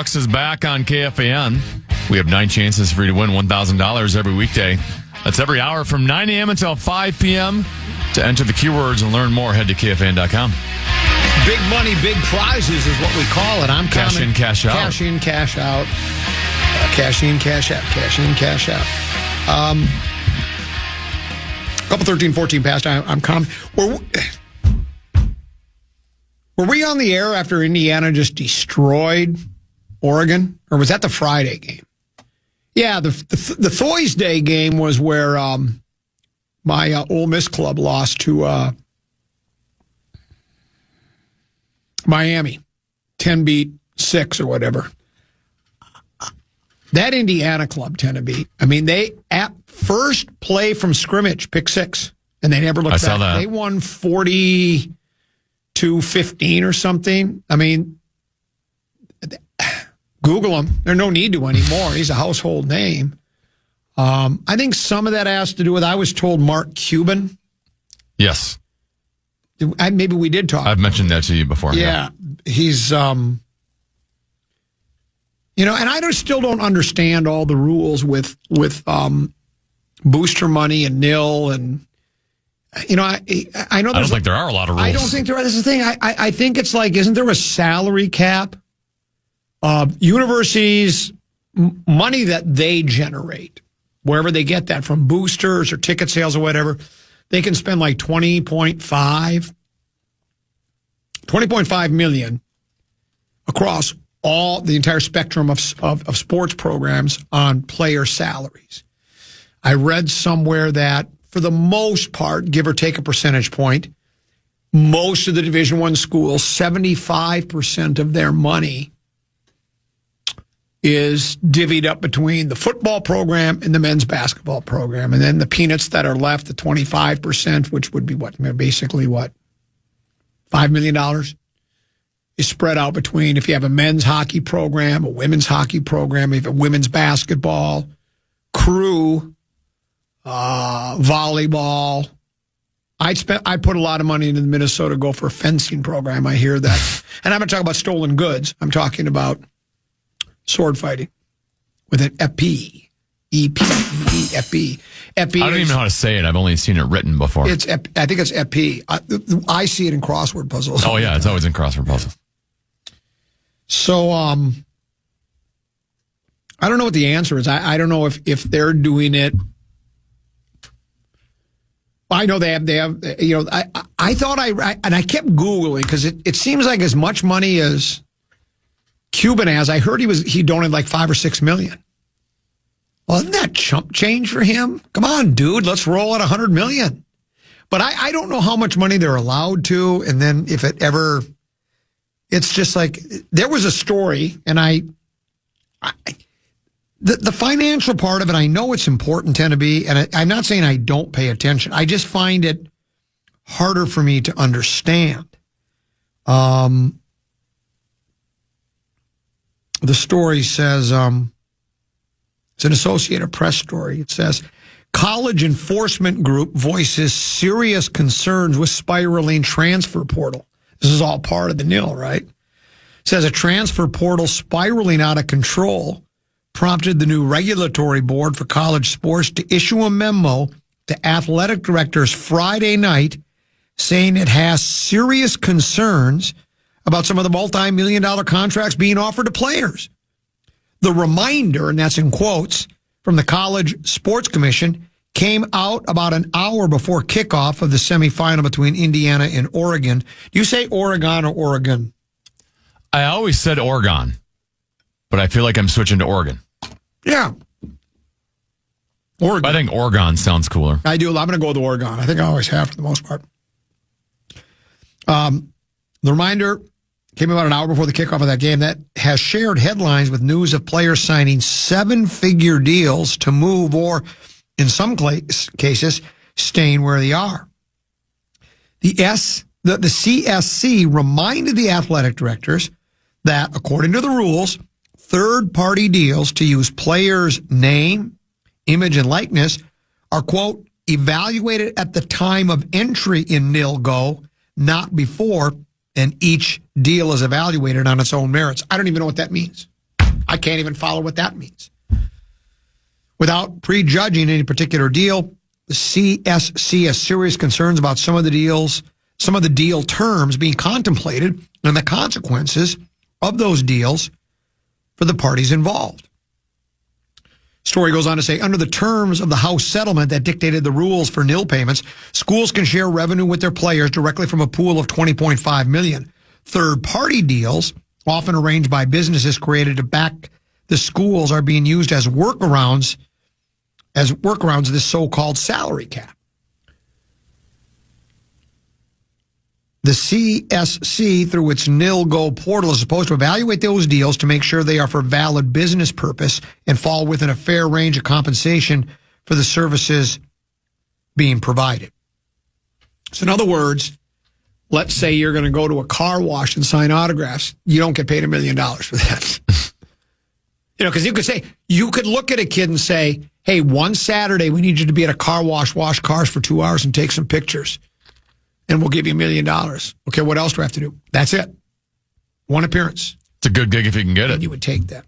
Talks is back on KFAN. We have 9 chances for you to win $1,000 every weekday. That's every hour from 9 a.m. until 5 p.m. To enter the keywords and learn more, head to KFAN.com. Big money, big prizes is what we call it. I'm Cash in, cash out. Cash in, cash out. Cash in, cash out. Cash in, cash out. Couple 13, 14 past. I'm calm. Were we on the air after Indiana just destroyed Oregon? Or was that the Friday game? Yeah, the Thursday game was where my Ole Miss club lost to Miami, 10-6 or whatever. That Indiana club 10-beat. I mean, they at first play from scrimmage, pick 6, and they never looked back. Saw that. They won 42-15 or something. I mean, Google him. There's no need to anymore. He's a household name. I think some of that has to do with, I was told, Mark Cuban. Yes. Maybe we did talk. I've mentioned that to you before. Yeah. He's, and I still don't understand all the rules with booster money and nil. And, I know I don't think there are a lot of rules. I don't think there are. This is the thing. I think it's like, isn't there a salary cap? Universities, money that they generate, wherever they get that from, boosters or ticket sales or whatever, they can spend like $20.5 million across the entire spectrum of sports programs on player salaries. I read somewhere that for the most part, give or take a percentage point, most of the Division I schools, 75% of their money is divvied up between the football program and the men's basketball program. And then the peanuts that are left, the 25%, which would be basically $5 million, is spread out between, if you have a men's hockey program, a women's hockey program, if you have a women's basketball, crew, volleyball. I'd put a lot of money into the Minnesota Gopher fencing program. I hear that. And I'm not talking about stolen goods. I'm talking about sword fighting with an epi. E-P-E, epi. Epi. I don't even know how to say it. I've only seen it written before. I think it's epi. I see it in crossword puzzles. Oh, yeah. It's always in crossword puzzles. So, I don't know what the answer is. I don't know if they're doing it. I know they have, I thought and I kept Googling because it seems like as much money as Cuban has. I heard he donated like $5 or $6 million. Well, isn't that chump change for him? Come on, dude, let's roll at $100 million. But I don't know how much money they're allowed to. And then if it ever, it's just like, there was a story and the financial part of it, I know it's important to be, and I'm not saying I don't pay attention. I just find it harder for me to understand. The story says, it's an Associated Press story. It says, college enforcement group voices serious concerns with spiraling transfer portal. This is all part of the nil, right? It says a transfer portal spiraling out of control prompted the new regulatory board for college sports to issue a memo to athletic directors Friday night saying it has serious concerns about some of the multi-million-dollar contracts being offered to players. The reminder, and that's in quotes, from the College Sports Commission came out about an hour before kickoff of the semifinal between Indiana and Oregon. Do you say Oregon or Oregon? I always said Oregon, but I feel like I'm switching to Oregon. Yeah. Oregon. I think Oregon sounds cooler. I do. I'm going to go with Oregon. I think I always have for the most part. The reminder came about an hour before the kickoff of that game that has shared headlines with news of players signing 7-figure deals to move or, in some cases, staying where they are. The CSC reminded the athletic directors that, according to the rules, third-party deals to use players' name, image, and likeness are, quote, evaluated at the time of entry in NIL-GO, not before, and each deal is evaluated on its own merits. I don't even know what that means. I can't even follow what that means. Without prejudging any particular deal, the CSC has serious concerns about some of the deal terms being contemplated and the consequences of those deals for the parties involved. Story goes on to say, under the terms of the House settlement that dictated the rules for nil payments, schools can share revenue with their players directly from a pool of $20.5 million. Third-party deals, often arranged by businesses created to back the schools, are being used as workarounds of this so-called salary cap. The CSC, through its nil-go portal, is supposed to evaluate those deals to make sure they are for valid business purpose and fall within a fair range of compensation for the services being provided. So in other words, let's say you're going to go to a car wash and sign autographs. You don't get paid $1 million for that. Because you could look at a kid and say, hey, one Saturday we need you to be at a car wash cars for 2 hours and take some pictures. And we'll give you $1 million. Okay, what else do I have to do? That's it. One appearance. It's a good gig if you can get it. And you would take that.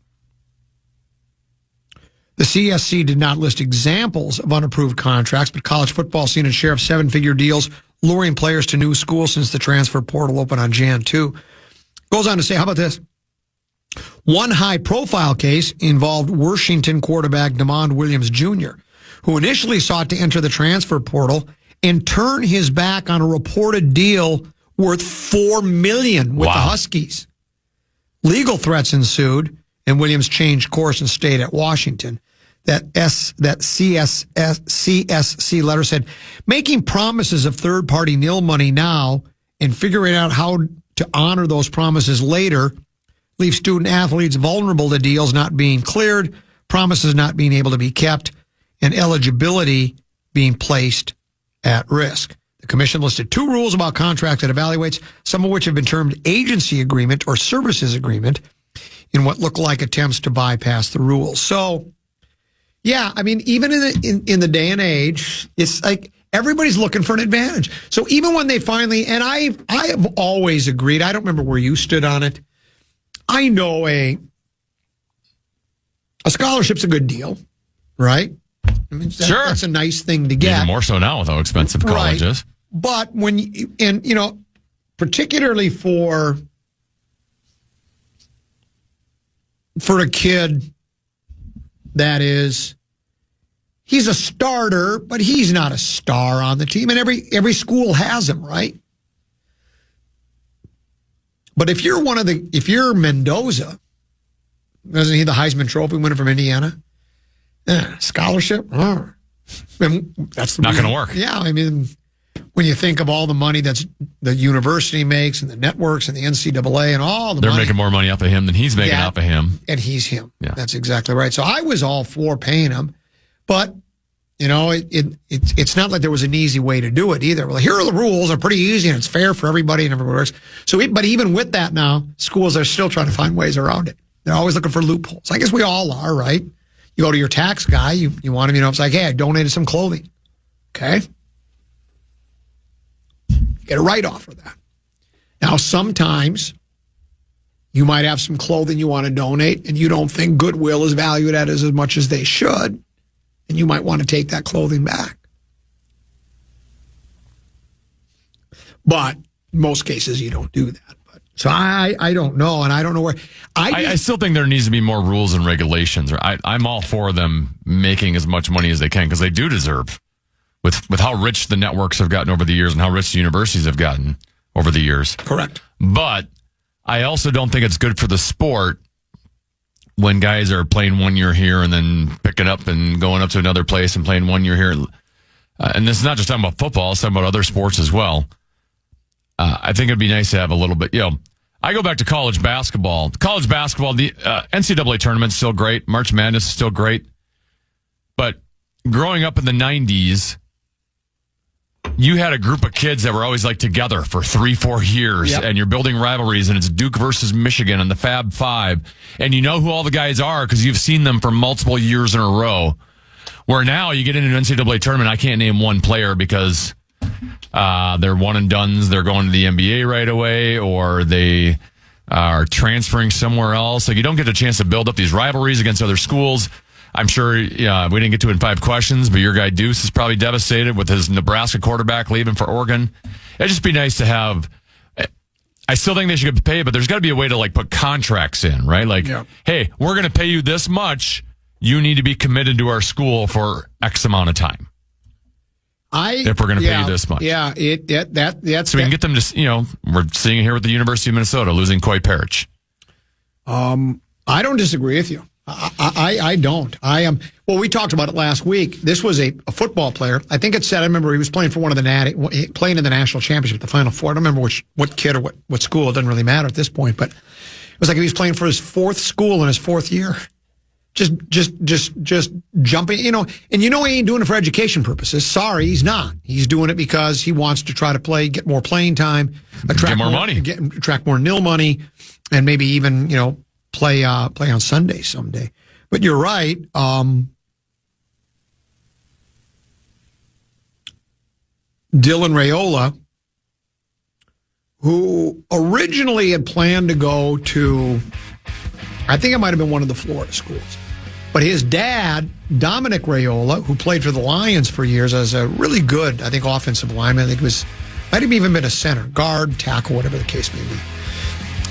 The CSC did not list examples of unapproved contracts, but college football seen its share of seven-figure deals luring players to new schools since the transfer portal opened on Jan 2. Goes on to say, how about this? One high-profile case involved Washington quarterback Demond Williams Jr., who initially sought to enter the transfer portal and turn his back on a reported deal worth $4 million with the Huskies. Legal threats ensued, and Williams changed course and stayed at Washington. That CSC letter said, making promises of third-party nil money now and figuring out how to honor those promises later leaves student-athletes vulnerable to deals not being cleared, promises not being able to be kept, and eligibility being placed at risk. The commission listed 2 rules about contracts it evaluates, some of which have been termed agency agreement or services agreement, in what look like attempts to bypass the rules. So, yeah, I mean, even in the day and age, it's like everybody's looking for an advantage. So even when they finally, and I have always agreed, I don't remember where you stood on it. I know a scholarship's a good deal, right? I mean, sure. That's a nice thing to get. Even more so now with how expensive college is. But particularly for a kid that is, he's a starter, but he's not a star on the team. And every school has him, right? But if you're Mendoza, isn't he the Heisman Trophy winner from Indiana? Scholarship? That's not going to work. Yeah, I mean, when you think of all the money that's the university makes and the networks and the NCAA and all the They're money. making more money off of him than he's making off of him. And he's him. Yeah. That's exactly right. So I was all for paying him, but it's not like there was an easy way to do it either. Well, here are the rules. They're pretty easy and it's fair for everybody and everybody works. But even with that now, schools are still trying to find ways around it. They're always looking for loopholes. I guess we all are, right? You go to your tax guy, you want him, it's like, hey, I donated some clothing. Okay? You get a write-off for that. Now, sometimes you might have some clothing you want to donate and you don't think Goodwill is valued at as much as they should, and you might want to take that clothing back. But in most cases, you don't do that. So I don't know, and I don't know where. I still think there needs to be more rules and regulations. I'm all for them making as much money as they can because they do deserve, with how rich the networks have gotten over the years and how rich the universities have gotten over the years. Correct. But I also don't think it's good for the sport when guys are playing 1 year here and then picking up and going up to another place and playing 1 year here. And this is not just talking about football; it's talking about other sports as well. I think it'd be nice to have a little bit, I go back to college basketball. College basketball, the NCAA tournament's still great. March Madness is still great. But growing up in the 90s, you had a group of kids that were always together for 3-4 years. Yep. And you're building rivalries, and it's Duke versus Michigan and the Fab Five. And you know who all the guys are because you've seen them for multiple years in a row. Where now you get into an NCAA tournament, I can't name one player because they're one and dones. They're going to the NBA right away, or they are transferring somewhere else. Like, you don't get a chance to build up these rivalries against other schools. I'm sure we didn't get to it in 5 questions, but your guy Deuce is probably devastated with his Nebraska quarterback leaving for Oregon. It'd just be nice to have. I still think they should get paid, but there's got to be a way to like put contracts in, right? Like, hey, we're going to pay you this much. You need to be committed to our school for X amount of time. If we're going to pay you this much. Yeah, that's so we can get them to, we're seeing it here with the University of Minnesota losing Coy Parrish. I don't disagree with you. I don't. I am. Well, we talked about it last week. This was a football player. I think it said, I remember he was playing for one of the playing in the national championship, the Final Four. I don't remember what kid or what school. It doesn't really matter at this point, but it was like he was playing for his 4th school in his 4th year. Just jumping, and he ain't doing it for education purposes. Sorry, he's not. He's doing it because he wants to try to get more playing time, attract more money, attract more nil money, and maybe even, play on Sunday someday. But you're right. Dylan Raiola, who originally had planned to go to, I think it might have been one of the Florida schools. But his dad, Dominic Raiola, who played for the Lions for years as a really good, I think, offensive lineman. I think might have even been a center, guard, tackle, whatever the case may be.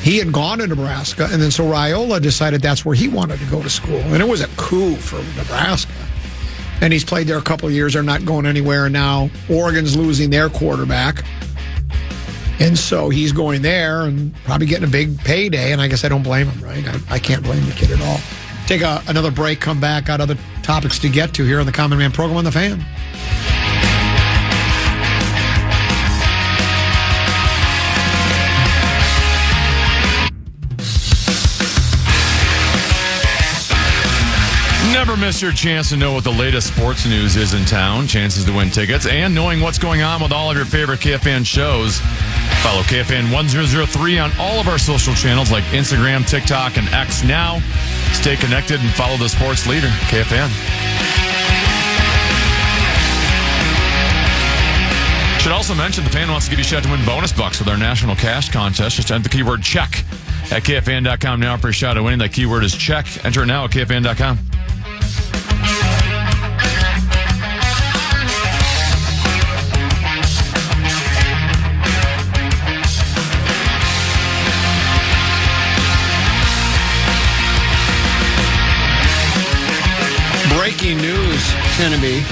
He had gone to Nebraska, and then so Raiola decided that's where he wanted to go to school. And it was a coup for Nebraska. And he's played there a couple of years. They're not going anywhere. And now Oregon's losing their quarterback. And so he's going there and probably getting a big payday. And I guess I don't blame him, right? I can't blame the kid at all. Take another break, come back, got other topics to get to here on the Common Man program on The Fan. Never miss your chance to know what the latest sports news is in town, chances to win tickets, and knowing what's going on with all of your favorite KFAN shows. Follow KFAN 1003 on all of our social channels like Instagram, TikTok, and X now. Stay connected and follow the sports leader, KFAN. Should also mention the Fan wants to give you a shot to win bonus bucks with our national cash contest. Just enter the keyword check at KFAN.com now for a shot at winning. That keyword is check. Enter it now at KFAN.com. Breaking news, Kennedy.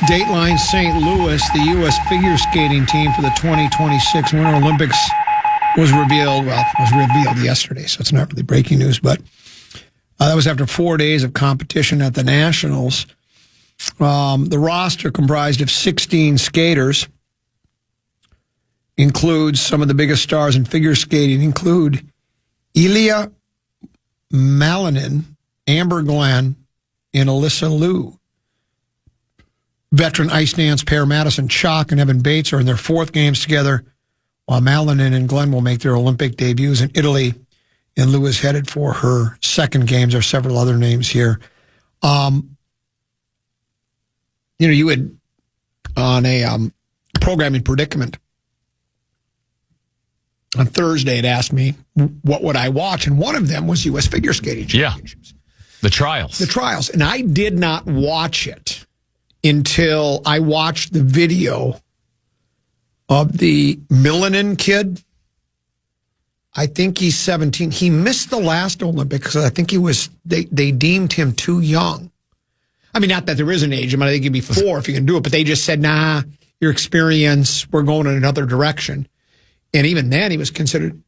Dateline St. Louis, the U.S. figure skating team for the 2026 Winter Olympics was revealed. Well, it was revealed yesterday, so it's not really breaking news, but that was after 4 days of competition at the Nationals. The roster comprised of 16 skaters, includes some of the biggest stars in figure skating, include Ilya Malinin, Amber Glenn, and Alyssa Liu. Veteran ice dance pair Madison Chalk and Evan Bates are in their 4th games together, while Malinin and Glenn will make their Olympic debuts in Italy, and Liu is headed for her 2nd games. There are several other names here. You had on a programming predicament on Thursday had asked me what would I watch, and one of them was U.S. figure skating championships. Yeah, the trials. And I did not watch it until I watched the video of the Milinen kid. I think he's 17. He missed the last Olympics because I think they deemed him too young. I mean, not that there is an age. I think he'd be 4 if you can do it, but they just said, nah, your experience, we're going in another direction. And even then, he was considered.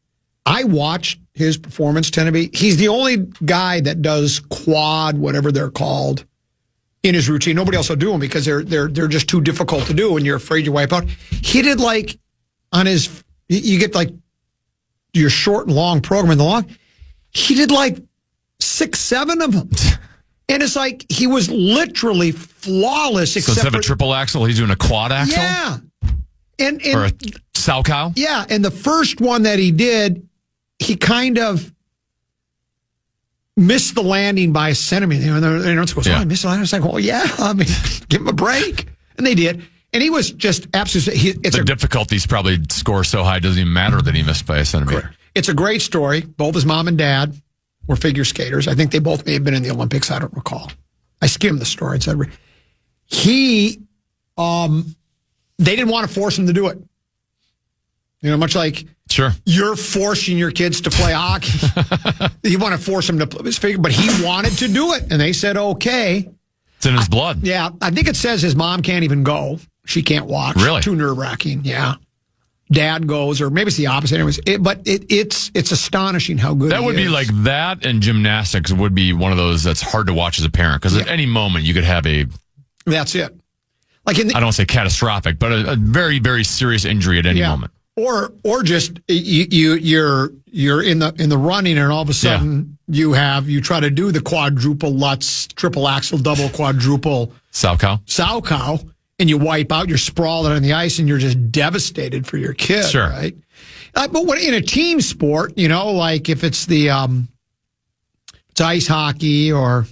I watched his performance, Tenneby. He's the only guy that does quad, whatever they're called, in his routine. Nobody else will do them because they're just too difficult to do, and you're afraid you wipe out. He did you get like your short and long program, and the long. He did like 6, 7 of them, and it's like he was literally flawless. So instead of a triple axel, he's doing a quad axle. Yeah, and or a Salchow? Yeah, and the first one that he did, he kind of missed the landing by a centimeter. I missed the landing. I was like, well, yeah, give him a break. And they did. And he was just absolutely... The difficulties probably score so high, it doesn't even matter that he missed by a centimeter. Correct. It's a great story. Both his mom and dad were figure skaters. I think they both may have been in the Olympics. I don't recall. I skimmed the story. It said they didn't want to force him to do it. You know, much like sure you're forcing your kids to play hockey. You want to force them to play his figure, but he wanted to do it, and they said okay. It's in his blood. Yeah, I think it says his mom can't even go. She can't watch. Really? Too nerve-wracking. Yeah. Dad goes, or maybe it's the opposite. Anyways, it's astonishing how good that would be like that, and gymnastics would be one of those that's hard to watch as a parent because at any moment you could have a. That's it. Like I don't say catastrophic, but a very, very serious injury at any moment. Or just you're in the running, and all of a sudden you try to do the quadruple Lutz, triple axel, double quadruple sow cow, and you wipe out, you're sprawled on the ice, and you're just devastated for your kid. Sure, right? But when in a team sport, you know, like if it's the it's ice hockey or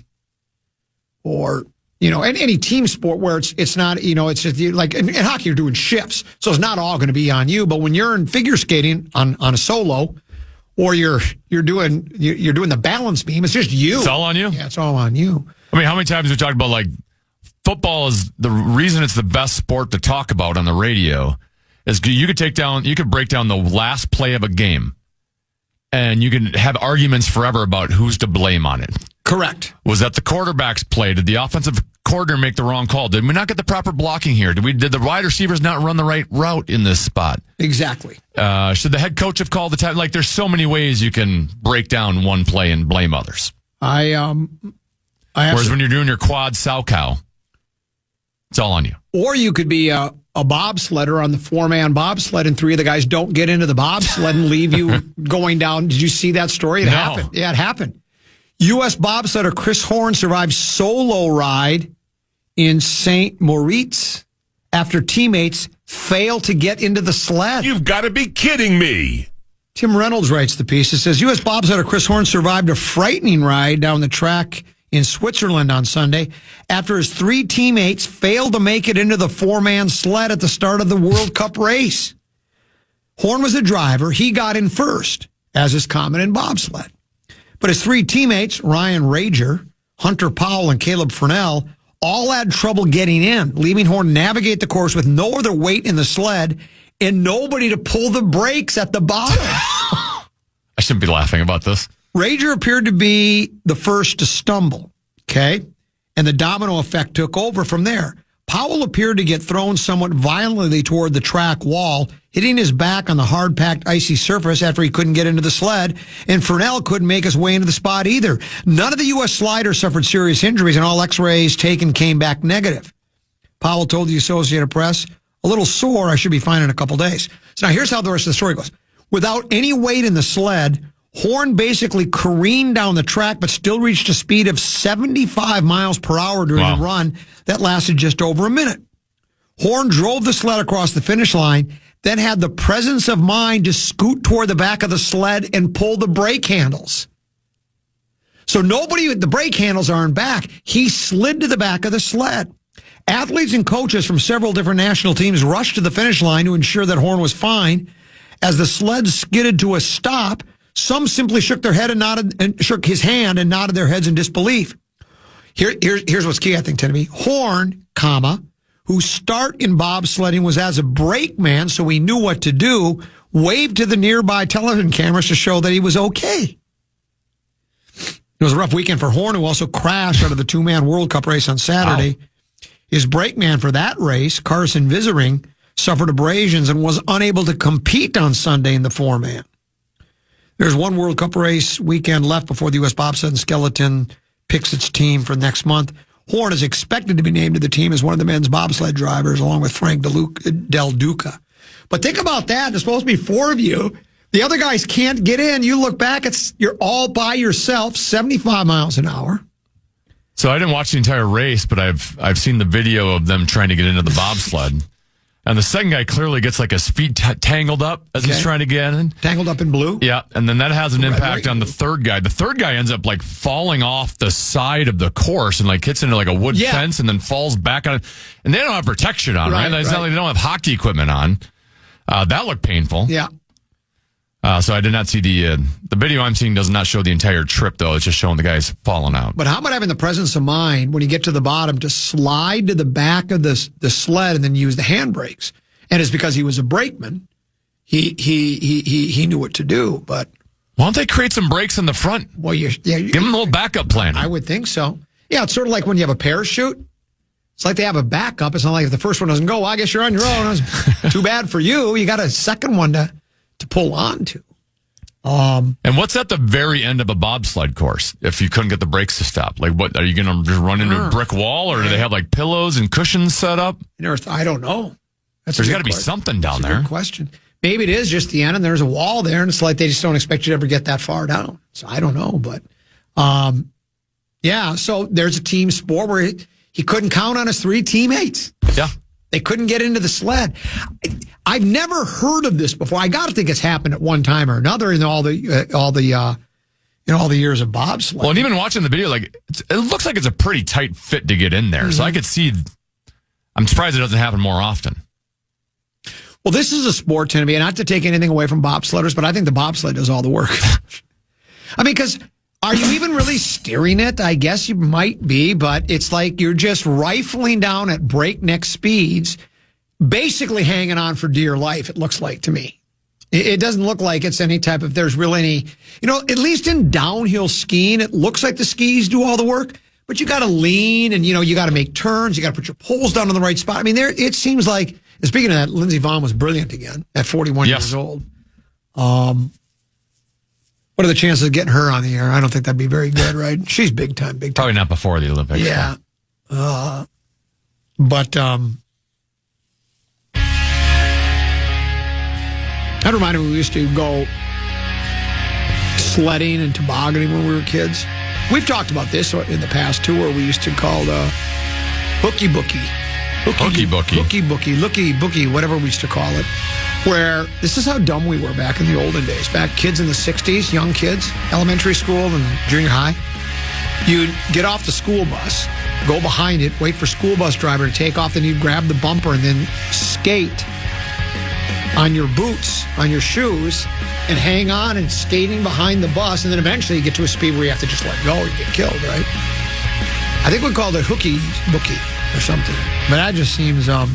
you know, any team sport where it's not, you know, it's just like in hockey you're doing shifts, so it's not all going to be on you. But when you're in figure skating on a solo, or you're doing the balance beam, it's just you. It's all on you. Yeah, it's all on you. I mean, how many times have we talked about like football is the reason it's the best sport to talk about on the radio is you could break down the last play of a game, and you can have arguments forever about who's to blame on it. Correct. Was that the quarterback's play? Did the offensive coordinator make the wrong call? Did we not get the proper blocking here? Did the wide receivers not run the right route in this spot? Exactly. Should the head coach have called the time? Like, there's so many ways you can break down one play and blame others. Whereas when you're doing your quad sow cow, it's all on you. Or you could be a bobsledder on the 4-man bobsled, and 3 of the guys don't get into the bobsled and leave you going down. Did you see that story? It happened. Yeah, it happened. U.S. bobsledder Chris Horn survived solo ride in St. Moritz after teammates failed to get into the sled. You've got to be kidding me. Tim Reynolds writes the piece. It says, U.S. bobsledder Chris Horn survived a frightening ride down the track in Switzerland on Sunday after his 3 teammates failed to make it into the 4-man sled at the start of the World Cup race. Horn was the driver. He got in first, as is common in bobsled. But his 3 teammates, Ryan Rager, Hunter Powell, and Caleb Furnell, all had trouble getting in, leaving Horn navigate the course with no other weight in the sled and nobody to pull the brakes at the bottom. I shouldn't be laughing about this. Rager appeared to be the first to stumble, okay? And the domino effect took over from there. Powell appeared to get thrown somewhat violently toward the track wall, hitting his back on the hard-packed icy surface after he couldn't get into the sled, and Furnell couldn't make his way into the spot either. None of the U.S. sliders suffered serious injuries, and all x-rays taken came back negative. Powell told the Associated Press, a little sore, I should be fine in a couple days. So now here's how the rest of the story goes. Without any weight in the sled, Horn basically careened down the track, but still reached a speed of 75 miles per hour during a run that lasted just over a minute. Horn drove the sled across the finish line, then had the presence of mind to scoot toward the back of the sled and pull the brake handles. So the brake handles aren't back. He slid to the back of the sled. Athletes and coaches from several different national teams rushed to the finish line to ensure that Horn was fine. As the sled skidded to a stop, some simply shook their head and shook his hand and nodded their heads in disbelief. Here's what's key, I think, to me. Horn, whose start in bobsledding was as a brakeman, so he knew what to do, waved to the nearby television cameras to show that he was okay. It was a rough weekend for Horn, who also crashed out of the 2-man World Cup race on Saturday. Wow. His brakeman for that race, Carson Vissering, suffered abrasions and was unable to compete on Sunday in the 4-man. There's one World Cup race weekend left before the U.S. bobsled and skeleton picks its team for next month. Horn is expected to be named to the team as one of the men's bobsled drivers, along with Frank Del Duca. But think about that. There's supposed to be 4 of you. The other guys can't get in. You look back, you're all by yourself, 75 miles an hour. So I didn't watch the entire race, but I've seen the video of them trying to get into the bobsled. And the second guy clearly gets like his feet tangled up as he's trying to get in. Tangled up in blue? Yeah, and then that has an impact right. on the third guy. The third guy ends up like falling off the side of the course and like hits into like a wood fence and then falls back on it. And they don't have protection on, right? It's not like they don't have hockey equipment on. That looked painful. Yeah. So I did not see the video I'm seeing does not show the entire trip, though. It's just showing the guys falling out. But how about having the presence of mind when you get to the bottom to slide to the back of the sled and then use the handbrakes? And it's because he was a brakeman. He knew what to do. But why don't they create some brakes in the front? Well, give them a little backup plan. I would think so. Yeah, it's sort of like when you have a parachute. It's like they have a backup. It's not like if the first one doesn't go, well, I guess you're on your own. It's too bad for you. You got a second one to pull on to. And what's at the very end of a bobsled course if you couldn't get the brakes to stop? Like, what are you going to just run into a brick wall, or do they have like pillows and cushions set up? I don't know. There's got to be something down there. Good question. Maybe it is just the end, and there's a wall there, and it's like they just don't expect you to ever get that far down. So I don't know, but yeah. So there's a team sport where he couldn't count on his three teammates. Yeah. They couldn't get into the sled. I've never heard of this before. I got to think it's happened at one time or another in all the years of bobsled. Well, and even watching the video, like it looks like it's a pretty tight fit to get in there. Mm-hmm. So I could see. I'm surprised it doesn't happen more often. Well, this is a sport, Timmy, not to take anything away from bobsledders, but I think the bobsled does all the work. I mean, because are you even really steering it? I guess you might be, but it's like you're just rifling down at breakneck speeds, basically hanging on for dear life, it looks like to me. It doesn't look like it's any type of, there's really any, at least in downhill skiing, it looks like the skis do all the work, but you got to lean and, you got to make turns. You got to put your poles down in the right spot. I mean, it seems like, speaking of that, Lindsey Vonn was brilliant again at 41 years old. What are the chances of getting her on the air? I don't think that'd be very good, right? She's big time. Probably not before the Olympics. Yeah. But that reminded me we used to go sledding and tobogganing when we were kids. We've talked about this in the past, too, where we used to call hooky bookie. Hooky bookie, looky bookie, whatever we used to call it. Where this is how dumb we were back in the olden days. Back kids in the 60s, young kids, elementary school and junior high. You'd get off the school bus, go behind it, wait for school bus driver to take off, then you'd grab the bumper and then skate on your boots, on your shoes, and hang on and skating behind the bus, and then eventually you get to a speed where you have to just let go or you get killed, right? I think we called it hooky bookie or something. But that just seems the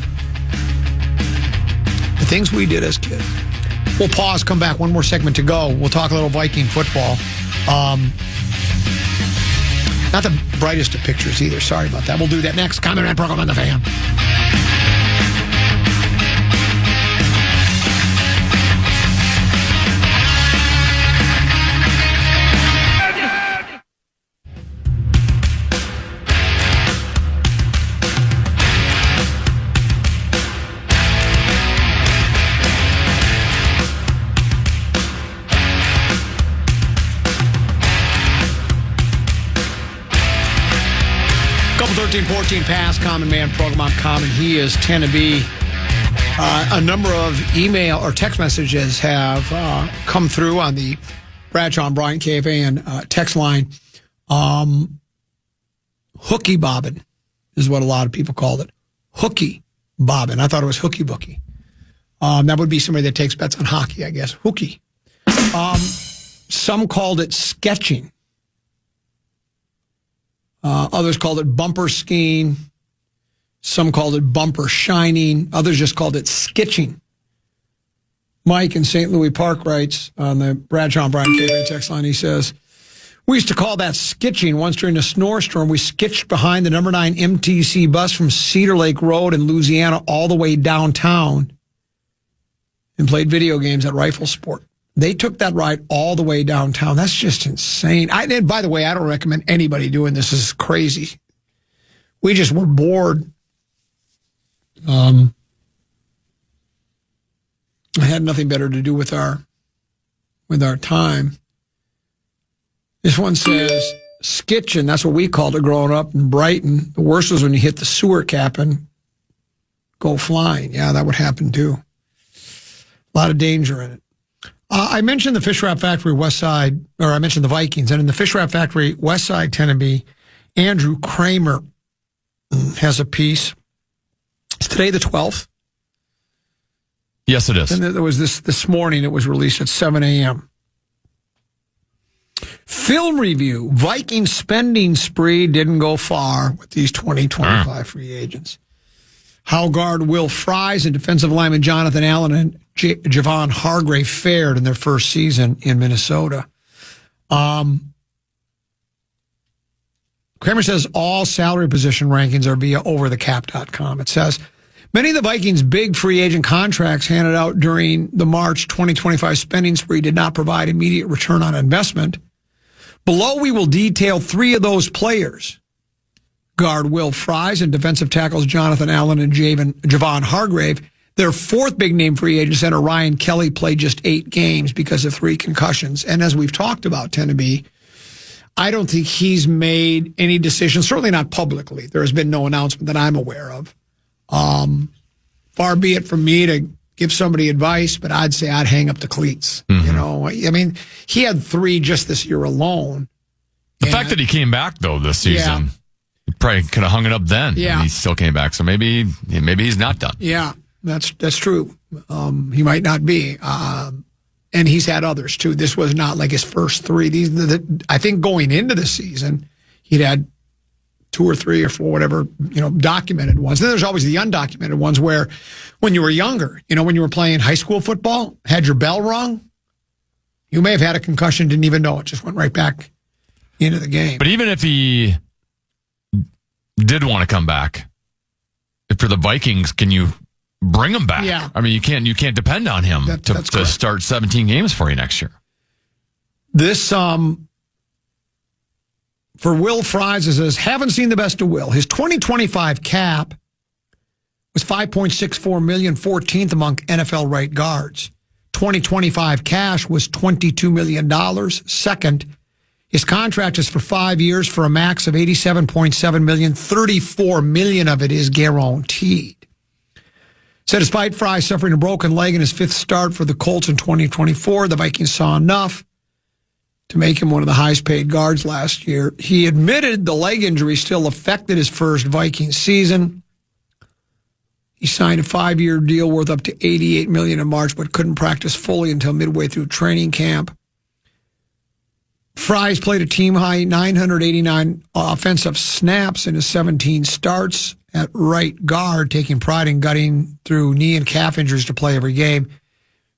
things we did as kids. We'll pause, come back, one more segment to go. We'll talk a little Viking football. Not the brightest of pictures either. Sorry about that. We'll do that next. Common Man program on the Fan. Couple 13-14 pass, Common Man program. I'm Common. He is 10 to be. A number of email or text messages have come through on the Bradshaw and Bryant KFAN text line. Hooky bobbin is what a lot of people called it. Hooky bobbin. I thought it was hooky bookie. That would be somebody that takes bets on hockey, I guess. Hooky. Some called it sketching. Others called it bumper skiing. Some called it bumper shining. Others just called it skitching. Mike in St. Louis Park writes on the Bradshaw and Bryant KFAN text line, he says, we used to call that skitching. Once during a snowstorm, we skitched behind the number 9 MTC bus from Cedar Lake Road in Louisiana all the way downtown and played video games at Rifle Sport. They took that ride all the way downtown. That's just insane. And by the way, I don't recommend anybody doing this. This is crazy. We just were bored. I had nothing better to do with our time. This one says, skitching, that's what we called it growing up in Brighton. The worst was when you hit the sewer cap and go flying. Yeah, that would happen too. A lot of danger in it. I mentioned the Fish Wrap Factory West Side, or I mentioned the Vikings, and in the Fish Wrap Factory West Side Tennessee, Andrew Kramer has a piece. It's today the 12th. Yes, it is. And there was this morning, it was released at 7 a.m. Film review. Viking spending spree didn't go far with these 2025 free agents. How guard Will Fries and defensive lineman Jonathan Allen and Javon Hargrave fared in their first season in Minnesota. Kramer says all salary position rankings are via overthecap.com. It says, many of the Vikings' big free agent contracts handed out during the March 2025 spending spree did not provide immediate return on investment. Below, we will detail three of those players. Guard Will Fries and defensive tackles Jonathan Allen and Javon Hargrave. Their fourth big-name free agent center, Ryan Kelly, played just 8 games because of 3 concussions. And as we've talked about, Tennessee, I don't think he's made any decisions, certainly not publicly. There has been no announcement that I'm aware of. Far be it from me to give somebody advice, but I'd say I'd hang up the cleats. Mm-hmm. You know, I mean, he had 3 just this year alone. The fact that he came back, though, this season, he probably could have hung it up then. Yeah. And he still came back. So maybe he's not done. Yeah, that's true. He might not be. And he's had others, too. This was not like his first 3. I think going into the season, he'd had 2 or 3 or 4, whatever, documented ones. Then there's always the undocumented ones where when you were younger, when you were playing high school football, had your bell rung, you may have had a concussion, didn't even know it, just went right back into the game. But even if he did want to come back, if you're the Vikings, can you bring him back? Yeah. I mean, you can't depend on him to start 17 games for you next year. This, for Will Fries, it says, haven't seen the best of Will. His 2025 cap was $5.64 million, 14th among NFL right guards. 2025 cash was $22 million, second. His contract is for 5 years for a max of $87.7 million. $34 million of it is guaranteed. So despite Fry suffering a broken leg in his 5th start for the Colts in 2024, the Vikings saw enough to make him one of the highest paid guards last year. He admitted the leg injury still affected his first Vikings season. He signed a 5-year deal worth up to $88 million in March, but couldn't practice fully until midway through training camp. Fries played a team-high 989 offensive snaps in his 17 starts at right guard, taking pride in gutting through knee and calf injuries to play every game.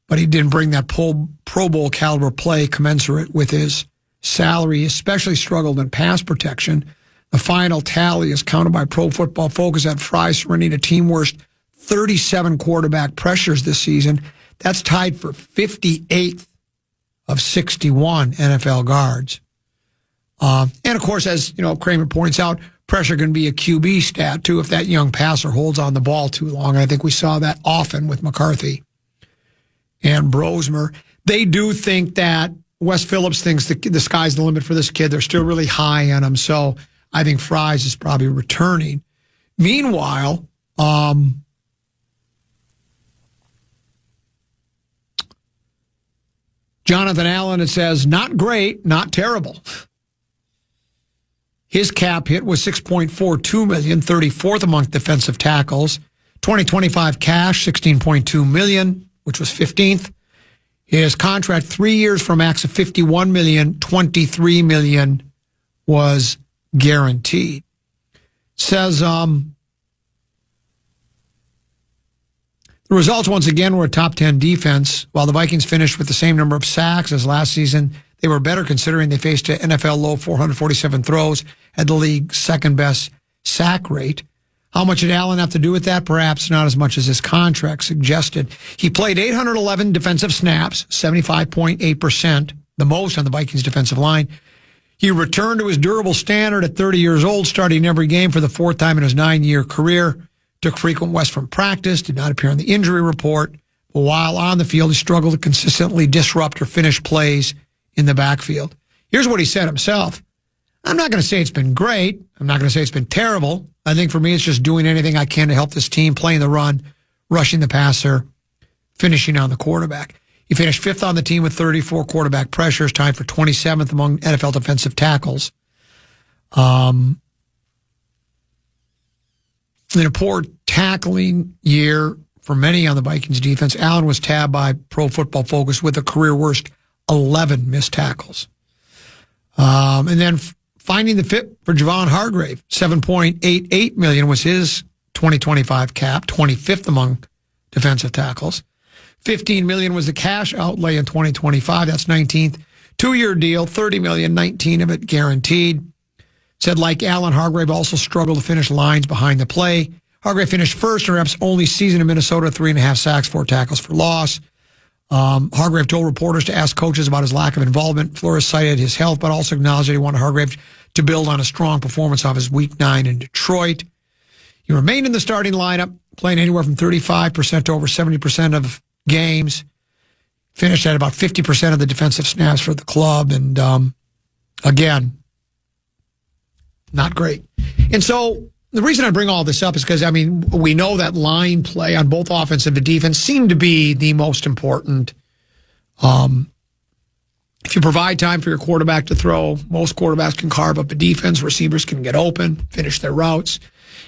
But he didn't bring that Pro Bowl caliber play commensurate with his salary. He especially struggled in pass protection. The final tally is counted by Pro Football Focus at Fries surrendering a team worst 37 quarterback pressures this season. That's tied for 58th of 61 NFL guards. And of course, as Kramer points out, pressure can be a QB stat too if that young passer holds on the ball too long. And I think we saw that often with McCarthy and Brosmer. They do think that Wes Phillips thinks the sky's the limit for this kid. They're still really high on him. So I think Fries is probably returning. Meanwhile, Jonathan Allen, it says, not great, not terrible. His cap hit was $6.42 million, 34th among defensive tackles. 2025 cash, $16.2 million, which was 15th. His contract, 3 years for a max of $51 million, $23 million was guaranteed. Says, the results, once again, were a top 10 defense. While the Vikings finished with the same number of sacks as last season, they were better considering they faced an NFL low 447 throws, had the league's second-best sack rate. How much did Allen have to do with that? Perhaps not as much as his contract suggested. He played 811 defensive snaps, 75.8%, the most on the Vikings defensive line. He returned to his durable standard at 30 years old, starting every game for the 4th time in his 9-year career. Took frequent rest from practice, did not appear on the injury report. But while on the field, he struggled to consistently disrupt or finish plays in the backfield. Here's what he said himself. I'm not going to say it's been great. I'm not going to say it's been terrible. I think for me, it's just doing anything I can to help this team, playing the run, rushing the passer, finishing on the quarterback. He finished 5th on the team with 34 quarterback pressures, tied for 27th among NFL defensive tackles. In a poor tackling year for many on the Vikings defense, Allen was tabbed by Pro Football Focus with a career worst 11 missed tackles. And then finding the fit for Javon Hargrave, $7.88 million was his 2025 cap, 25th among defensive tackles. $15 million was the cash outlay in 2025. That's 19th. 2-year deal, $30 million, 19 of it guaranteed. Said like Allen, Hargrave also struggled to finish lines behind the play. Hargrave finished first in reps only season in Minnesota, 3.5 sacks, 4 tackles for loss. Hargrave told reporters to ask coaches about his lack of involvement. Flores cited his health, but also acknowledged that he wanted Hargrave to build on a strong performance off his Week 9 in Detroit. He remained in the starting lineup, playing anywhere from 35% to over 70% of games. Finished at about 50% of the defensive snaps for the club. And again, not great. And so the reason I bring all this up is because, I mean, we know that line play on both offensive and defense seem to be the most important. If you provide time for your quarterback to throw, most quarterbacks can carve up a defense. Receivers can get open, finish their routes.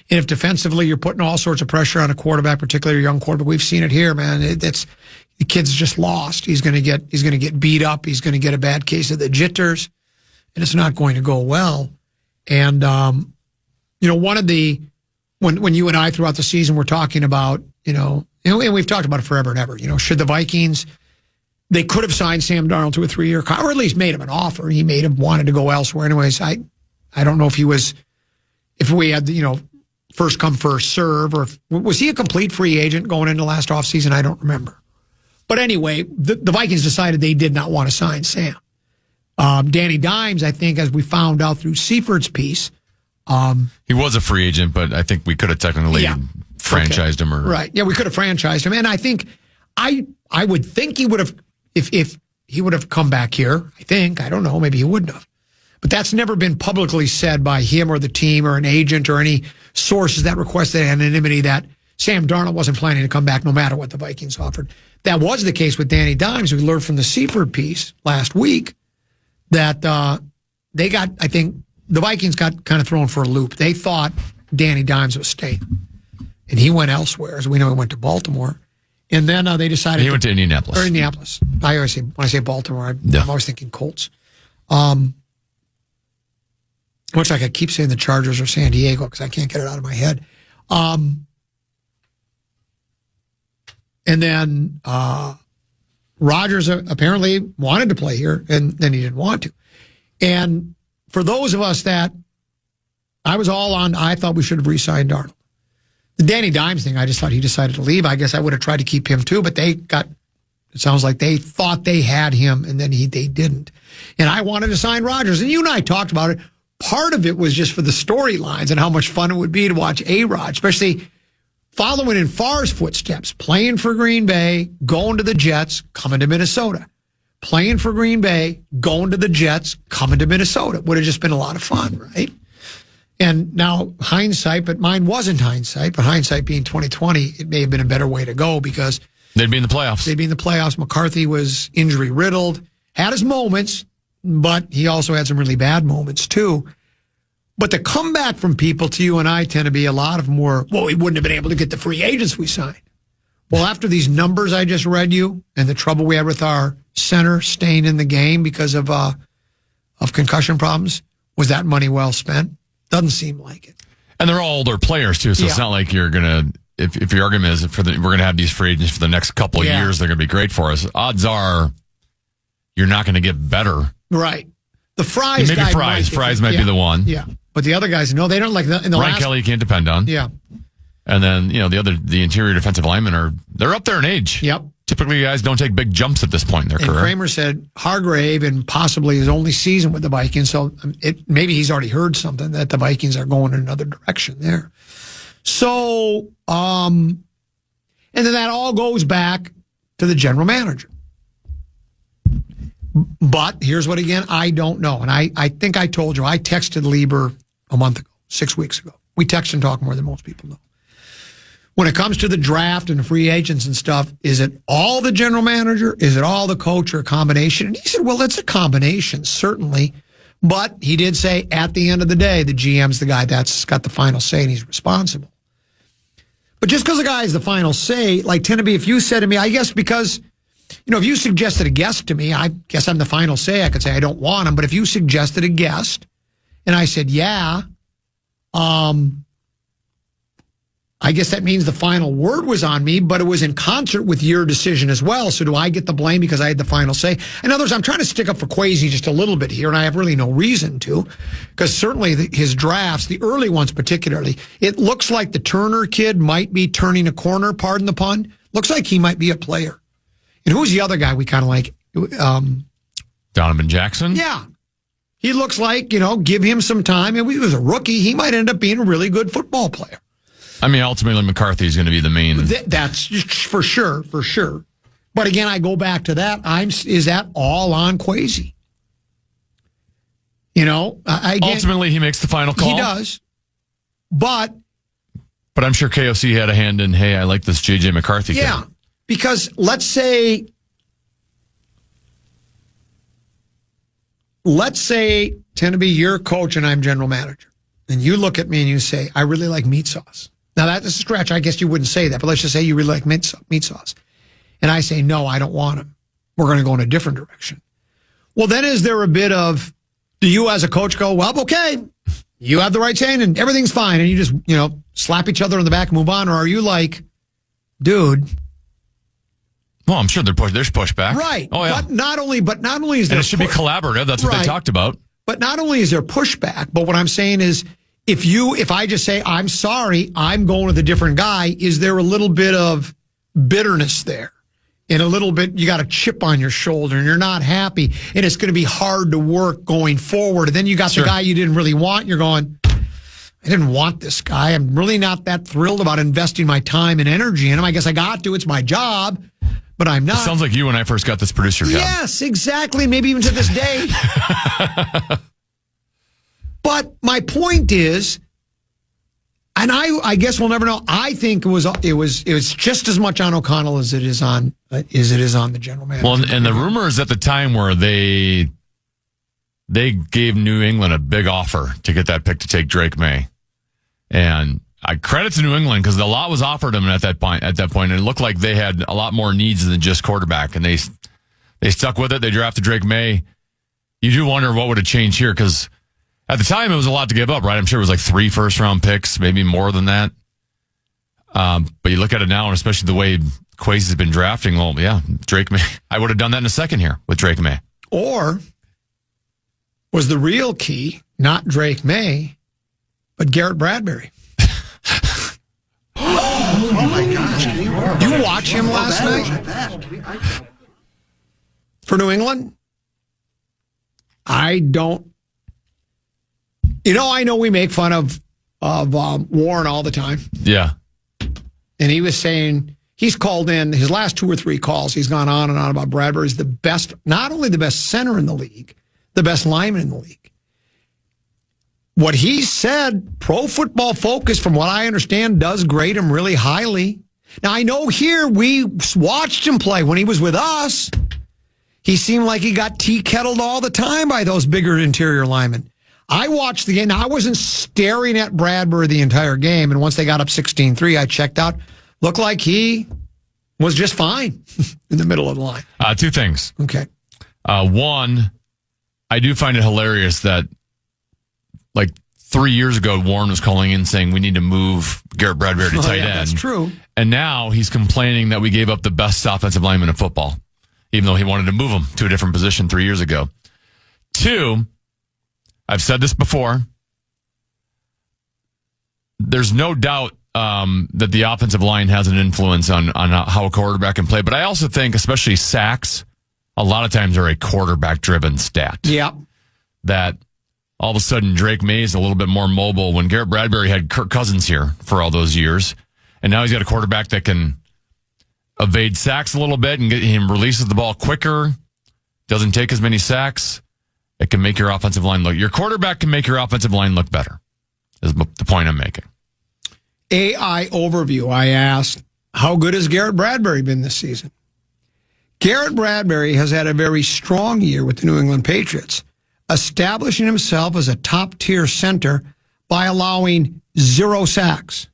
And if defensively you're putting all sorts of pressure on a quarterback, particularly a young quarterback, we've seen it here, man. The kid's just lost. He's going to get beat up. He's going to get a bad case of the jitters, and it's not going to go well. And one of the when you and I throughout the season were talking about, and we've talked about it forever and ever. Should the Vikings, they could have signed Sam Darnold to a 3-year contract, or at least made him an offer. He may have wanted to go elsewhere. Anyways, I don't know if we had first come, first serve, or was he a complete free agent going into last offseason? I don't remember. But anyway, the Vikings decided they did not want to sign Sam. Danny Dimes, I think, as we found out through Seifert's piece. He was a free agent, but I think we could have technically franchised him. Right. Yeah, we could have franchised him. And I think, I would think he would have, if he would have come back here, I don't know, maybe he wouldn't have. But that's never been publicly said by him or the team or an agent or any sources that requested anonymity that Sam Darnold wasn't planning to come back no matter what the Vikings offered. That was the case with Danny Dimes. We learned from the Seifert piece last week that they got, I think, the Vikings got kind of thrown for a loop. They thought Danny Dimes was staying, and he went elsewhere. As we know, he went to Baltimore. And then they decided he went to Indianapolis. Or Indianapolis. I always say, when I say Baltimore, I'm always thinking Colts. Much like I keep saying the Chargers or San Diego because I can't get it out of my head. And then Rodgers apparently wanted to play here, and then he didn't want to. And for those of us that I was all on, I thought we should have re-signed Darnold. The Danny Dimes thing, I just thought he decided to leave. I guess I would have tried to keep him too, but it sounds like they thought they had him, and then they didn't. And I wanted to sign Rodgers, and you and I talked about it. Part of it was just for the storylines and how much fun it would be to watch A-Rod, especially following in Favre's footsteps, playing for Green Bay, going to the Jets, coming to Minnesota. Playing for Green Bay, going to the Jets, coming to Minnesota. Would have just been a lot of fun, right? And now hindsight, but mine wasn't hindsight, but hindsight being 2020, it may have been a better way to go because they'd be in the playoffs. McCarthy was injury riddled, had his moments, but he also had some really bad moments too. But the comeback from people to you and I tend to be a lot of more, well, we wouldn't have been able to get the free agents we signed. Well, after these numbers I just read you and the trouble we had with our center staying in the game because of concussion problems, was that money well spent? Doesn't seem like it. And they're all older players too, so it's not like you're going to, if your argument is we're going to have these free agents for the next couple of years, they're going to be great for us. Odds are you're not going to get better. Right. The Fries maybe guy. Fries might be the one. Yeah. But the other guys, no, they don't like that. Ryan Kelly you can't depend on. Yeah. And then, the interior defensive linemen they're up there in age. Yep. Typically, guys don't take big jumps at this point in their career. Kramer said Hargrave and possibly his only season with the Vikings, so maybe he's already heard something that the Vikings are going in another direction there. So, and then that all goes back to the general manager. But here's what, again, I don't know. And I think I told you, I texted Lieber a month ago, 6 weeks ago. We text and talk more than most people know. When it comes to the draft and the free agents and stuff, is it all the general manager? Is it all the coach, or a combination? And he said, well, it's a combination, certainly. But he did say at the end of the day, the GM's the guy that's got the final say and he's responsible. But just because the guy has the final say, like Teneby, if you said to me, I guess because, if you suggested a guest to me, I guess I'm the final say. I could say I don't want him. But if you suggested a guest and I said, yeah, I guess that means the final word was on me, but it was in concert with your decision as well. So do I get the blame because I had the final say? In other words, I'm trying to stick up for Kwesi just a little bit here, and I have really no reason to, because certainly his drafts, the early ones particularly, it looks like the Turner kid might be turning a corner, pardon the pun. Looks like he might be a player. And who's the other guy we kind of like? Donovan Jackson? Yeah. He looks like, give him some time. And he was a rookie. He might end up being a really good football player. I mean, ultimately, McCarthy is going to be the main. That's for sure. But again, I go back to that. Is that all on Kwesi? Ultimately, he makes the final call. He does. But I'm sure KOC had a hand in, hey, I like this J.J. McCarthy kid. Yeah, because let's say, Teneby, you're coach and I'm general manager. And you look at me and you say, I really like meat sauce. Now, that's a stretch. I guess you wouldn't say that, but let's just say you really like meat sauce. And I say, no, I don't want him. We're going to go in a different direction. Well, then is there a bit of, do you as a coach go, well, okay, you have the right saying and everything's fine. And you just, slap each other on the back and move on. Or are you like, dude. Well, I'm sure there's pushback. Right. Oh, yeah. But not only is there. And it should be collaborative. That's what they talked about. But not only is there pushback, but what I'm saying is, if I just say, I'm sorry, I'm going with a different guy, is there a little bit of bitterness there? And a little bit, you got a chip on your shoulder and you're not happy and it's going to be hard to work going forward. And then you got the guy you didn't really want. And you're going, I didn't want this guy. I'm really not that thrilled about investing my time and energy in him. I guess I got to. It's my job, but I'm not. It sounds like you when I first got this producer job. Yes, exactly. Maybe even to this day. But my point is, and I guess we'll never know. I think it was just as much on O'Connell as it is on the general manager. Well, and the rumors at the time were they gave New England a big offer to get that pick to take Drake May, and I credit to New England because a lot was offered them at that point. And it looked like they had a lot more needs than just quarterback, and they stuck with it. They drafted Drake May. You do wonder what would have changed here because. At the time, it was a lot to give up, right? I'm sure it was like 3 first-round picks, maybe more than that. But you look at it now, and especially the way Kwesi's been drafting, well, yeah, Drake May. I would have done that in a second here with Drake May. Or was the real key not Drake May, but Garrett Bradbury? Oh, my gosh. Did you watch him last night? For New England? I don't. I know we make fun of Warren all the time. Yeah. And he was saying, he's called in his last 2 or 3 calls. He's gone on and on about Bradbury's the best, not only the best center in the league, the best lineman in the league. What he said, Pro Football Focus, from what I understand, does grade him really highly. Now, I know here we watched him play when he was with us. He seemed like he got tea-kettled all the time by those bigger interior linemen. I watched the game. Now, I wasn't staring at Bradbury the entire game, and once they got up 16-3, I checked out. Looked like he was just fine in the middle of the line. 2 things. Okay. One, I do find it hilarious that, like, 3 years ago, Warren was calling in saying we need to move Garrett Bradbury to tight end. That's true. And now he's complaining that we gave up the best offensive lineman in football, even though he wanted to move him to a different position 3 years ago. 2, I've said this before. There's no doubt that the offensive line has an influence on how a quarterback can play. But I also think, especially sacks, a lot of times are a quarterback-driven stat. Yeah. That all of a sudden Drake May is a little bit more mobile when Garrett Bradbury had Kirk Cousins here for all those years. And now he's got a quarterback that can evade sacks a little bit and get him releases the ball quicker. doesn't take as many sacks. It can make your offensive line look. Your quarterback can make your offensive line look better. Is the point I'm making. AI overview. I asked, how good has Garrett Bradbury been this season? Garrett Bradbury has had a very strong year with the New England Patriots, establishing himself as a top-tier center by allowing 0 sacks,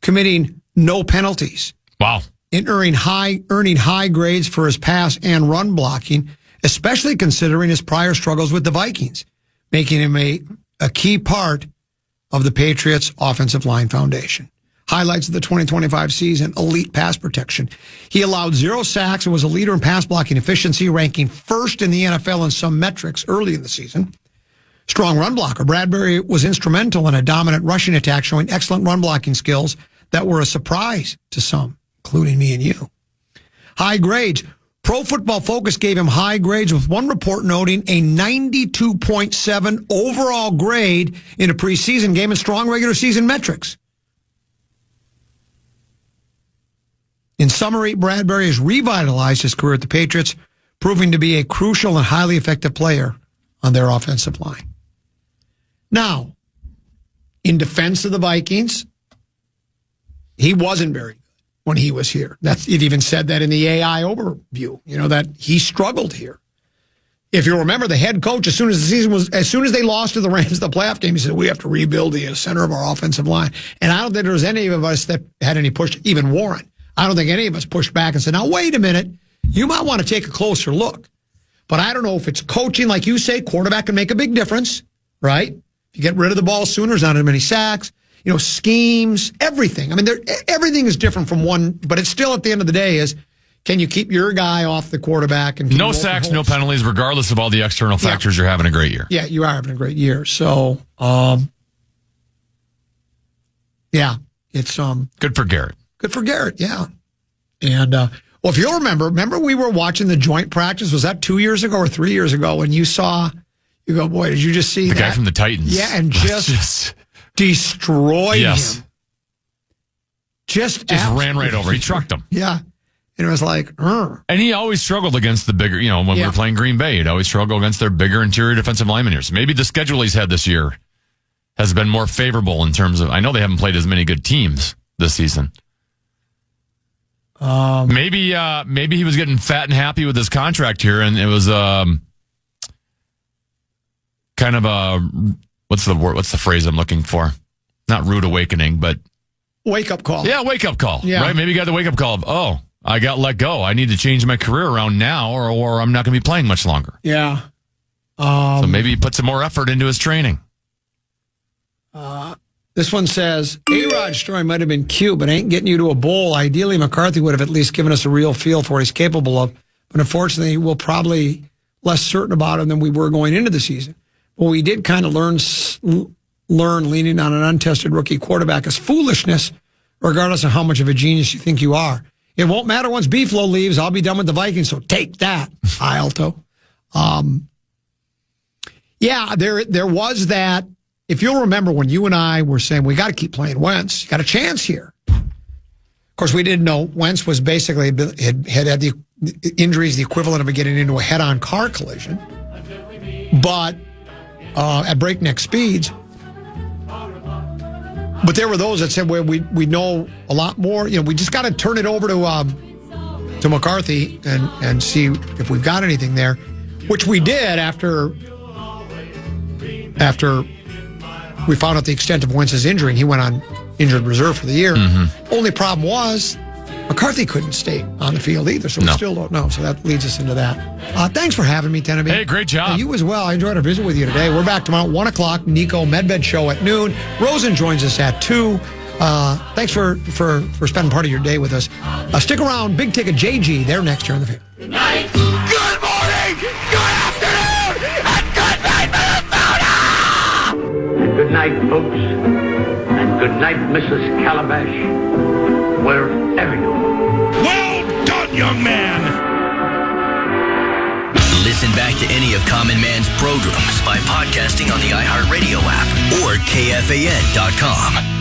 committing no penalties. Wow. And earning high grades for his pass and run blocking, especially considering his prior struggles with the Vikings, making him a key part of the Patriots' offensive line foundation. Highlights of the 2025 season, elite pass protection. He allowed 0 sacks and was a leader in pass blocking efficiency, ranking first in the NFL in some metrics early in the season. Strong run blocker. Bradbury was instrumental in a dominant rushing attack, showing excellent run blocking skills that were a surprise to some, including me and you. High grades. Pro Football Focus gave him high grades, with one report noting a 92.7 overall grade in a preseason game and strong regular season metrics. In summary, Bradbury has revitalized his career at the Patriots, proving to be a crucial and highly effective player on their offensive line. Now, in defense of the Vikings, he wasn't very good when he was here. It even said that in the AI overview, that he struggled here. If you remember, the head coach, as soon as they lost to the Rams in the playoff game, he said, we have to rebuild the center of our offensive line. And I don't think there was any of us that had any push, even Warren. I don't think any of us pushed back and said, now, wait a minute, you might want to take a closer look. But I don't know if it's coaching, like you say, quarterback can make a big difference, right? If you get rid of the ball sooner, there's not as many sacks, schemes, everything. I mean, everything is different from one, but it's still at the end of the day is, can you keep your guy off the quarterback? And no sacks, no penalties, regardless of all the external factors. You're having a great year. Yeah, you are having a great year. So, it's good for Garrett. Good for Garrett, yeah. And, if you'll remember we were watching the joint practice. Was that 2 years ago or 3 years ago when you go, boy, did you just see the that? guy from the Titans? Yeah, and just destroyed him. Just ran right over. He trucked him. Yeah. And it was like, And he always struggled against the bigger, when we were playing Green Bay, he'd always struggle against their bigger interior defensive linemen here. So maybe the schedule he's had this year has been more favorable in terms of, I know they haven't played as many good teams this season. Maybe he was getting fat and happy with his contract here, and it was kind of a what's the phrase I'm looking for? Not rude awakening, but wake up call. Yeah, wake up call. Yeah. Right? Maybe he got the wake up call of, I got let go. I need to change my career around now, or I'm not going to be playing much longer. Yeah. So maybe he put some more effort into his training. This one says, A-Rod's story might have been cute, but ain't getting you to a bowl. Ideally, McCarthy would have at least given us a real feel for what he's capable of. But unfortunately, we're probably less certain about him than we were going into the season. But we did kind of learn leaning on an untested rookie quarterback is foolishness, regardless of how much of a genius you think you are. It won't matter once Beeflo leaves. I'll be done with the Vikings, so take that, Alto. There was that. If you'll remember when you and I were saying, we got to keep playing Wentz, you got a chance here. Of course, we didn't know Wentz was basically had the injuries, the equivalent of getting into a head-on car collision, but at breakneck speeds. But there were those that said, well, we know a lot more. We just got to turn it over to McCarthy and see if we've got anything there, which we did after we found out the extent of Wentz's injury, and he went on injured reserve for the year. Mm-hmm. Only problem was McCarthy couldn't stay on the field either, so we still don't know. So that leads us into that. Thanks for having me, Teneby. Hey, great job. You as well. I enjoyed our visit with you today. We're back tomorrow at 1 o'clock. Nico Medved show at noon. Rosen joins us at 2. Thanks for spending part of your day with us. Stick around. Big Ticket JG. They're next here on the field. Good night. Good morning. Good afternoon. And good night, Minnesota. And good night, folks. And good night, Mrs. Calabash. Wherever you are. Well done, young man. Listen back to any of Common Man's programs by podcasting on the iHeartRadio app or KFAN.com.